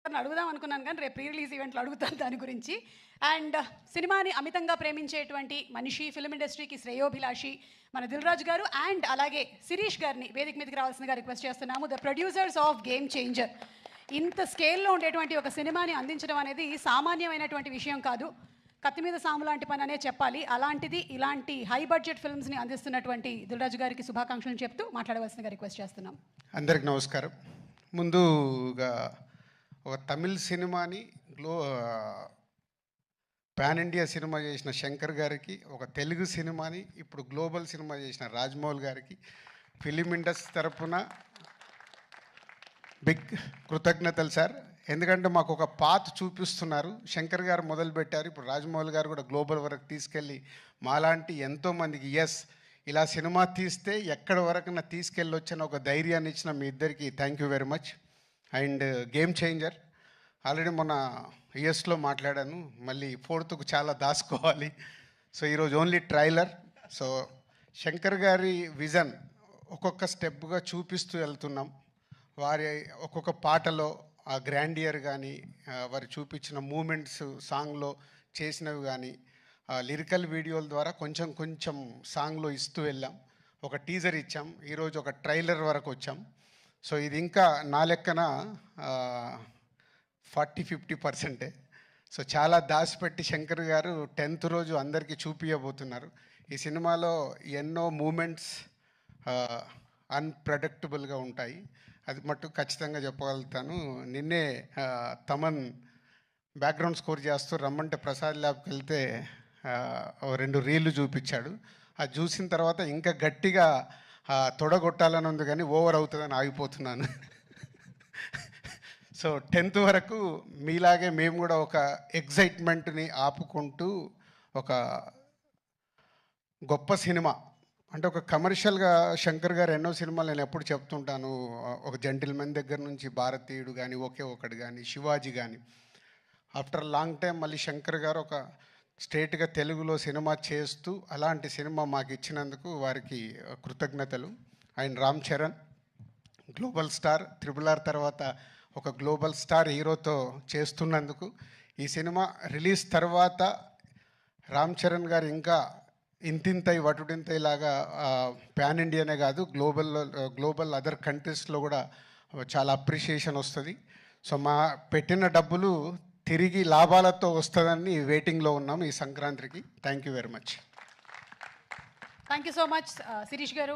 అడుగుదాం అనుకున్నాను కానీ రేపు ప్రీ రిలీజ్ ఈవెంట్లో అడుగుతాను దాని గురించి. అండ్ సినిమాని అమితంగా ప్రేమించేటువంటి మనిషి, ఫిల్మ్ ఇండస్ట్రీకి శ్రేయోభిలాషి మన దిల్ రాజు గారు అండ్ అలాగే శిరీష్ గారిని వేదిక మీదకి రావాల్సిందిగా రిక్వెస్ట్ చేస్తున్నాము. The producers of game changer. ఇంత స్కేల్లో ఉండేటువంటి ఒక సినిమాని అందించడం అనేది సామాన్యమైనటువంటి విషయం కాదు. కత్తి మీద సాము లాంటి పని అనే చెప్పాలి. అలాంటిది ఇలాంటి హై బడ్జెట్ ఫిల్మ్స్ని అందిస్తున్నటువంటి దిల్ రాజు గారికి శుభాకాంక్షలు చెప్తూ మాట్లాడవలసిందిగా రిక్వెస్ట్ చేస్తున్నాం. అందరికి నమస్కారం. ముందుగా ఒక తమిళ్ సినిమాని పాన్ ఇండియా సినిమా చేసిన శంకర్ గారికి, ఒక తెలుగు సినిమాని ఇప్పుడు గ్లోబల్ సినిమా చేసిన రాజమౌళి గారికి ఫిలిం ఇండస్ట్రీ తరఫున బిగ్ కృతజ్ఞతలు సార్. ఎందుకంటే మాకు ఒక పాత్ చూపిస్తున్నారు. శంకర్ గారు మొదలుపెట్టారు, ఇప్పుడు రాజమౌళి గారు కూడా గ్లోబల్ వరకు తీసుకెళ్ళి మాలాంటి ఎంతోమందికి ఇలా సినిమా తీస్తే ఎక్కడి వరకు తీసుకెళ్ళొచ్చని ఒక ధైర్యాన్ని ఇచ్చిన మీ ఇద్దరికి thank you very much. And game changer already మొన్న యూఎస్లో మాట్లాడాను, మళ్ళీ ఫోర్త్కు చాలా దాచుకోవాలి. సో ఈరోజు ఓన్లీ ట్రైలర్. సో శంకర్ గారి విజన్ ఒక్కొక్క స్టెప్గా చూపిస్తూ వెళ్తున్నాం. వారి ఒక్కొక్క పాటలో ఆ గ్రాండియర్ కానీ, వారు చూపించిన మూమెంట్స్ సాంగ్లో చేసినవి కానీ, లిరికల్ వీడియోల ద్వారా కొంచెం కొంచెం సాంగ్లో ఇస్తూ వెళ్ళాం. ఒక టీజర్ ఇచ్చాం, ఈరోజు ఒక ట్రైలర్ వరకు వచ్చాం. సో ఇది ఇంకా నా లెక్కన 40-50%. సో చాలా దాచిపెట్టి శంకర్ గారు 10th రోజు అందరికీ చూపించబోతున్నారు. ఈ సినిమాలో ఎన్నో మూమెంట్స్ అన్ప్రెడిక్టబుల్గా ఉంటాయి, అది మట్టు ఖచ్చితంగా చెప్పగలుగుతాను. నిన్నే తమన్ బ్యాక్గ్రౌండ్ స్కోర్ చేస్తూ రమ్మంటే ప్రసాద్ ల్యాబ్కి వెళ్తే 2 రీళ్లు చూపించాడు. అది చూసిన తర్వాత ఇంకా గట్టిగా తొడగొట్టాలని ఉంది కానీ ఓవర్ అవుతుందని ఆగిపోతున్నాను. సో 10th వరకు మీలాగే మేము కూడా ఒక ఎగ్జైట్మెంట్ని ఆపుకుంటూ ఒక గొప్ప సినిమా అంటే ఒక కమర్షియల్గా శంకర్ గారు ఎన్నో సినిమాలు నేను ఎప్పుడు చెప్తుంటాను, ఒక జెంటిల్మెన్ దగ్గర నుంచి భారతీయుడు కానీ, ఒకే ఒకటి కానీ, శివాజీ కానీ, ఆఫ్టర్ లాంగ్ టైం మళ్ళీ శంకర్ గారు ఒక స్ట్రేట్గా తెలుగులో సినిమా చేస్తూ అలాంటి సినిమా మాకు ఇచ్చినందుకు వారికి కృతజ్ఞతలు. And Ram Charan global star, RRR తర్వాత ఒక గ్లోబల్ స్టార్ హీరోతో చేస్తున్నందుకు, ఈ సినిమా రిలీజ్ తర్వాత రామ్ చరణ్ గారు ఇంకా ఇంతింతై వటుడింతై లాగా పాన్ ఇండియానే కాదు గ్లోబల్ అదర్ కంట్రీస్లో కూడా చాలా అప్రిషియేషన్ వస్తుంది. సో మా పెట్టిన డబ్బులు తిరిగి లాభాలతో వస్తుందని వెయిటింగ్లో ఉన్నాం ఈ సంక్రాంతికి. Thank you very much. Thank you so much Shirish గారు.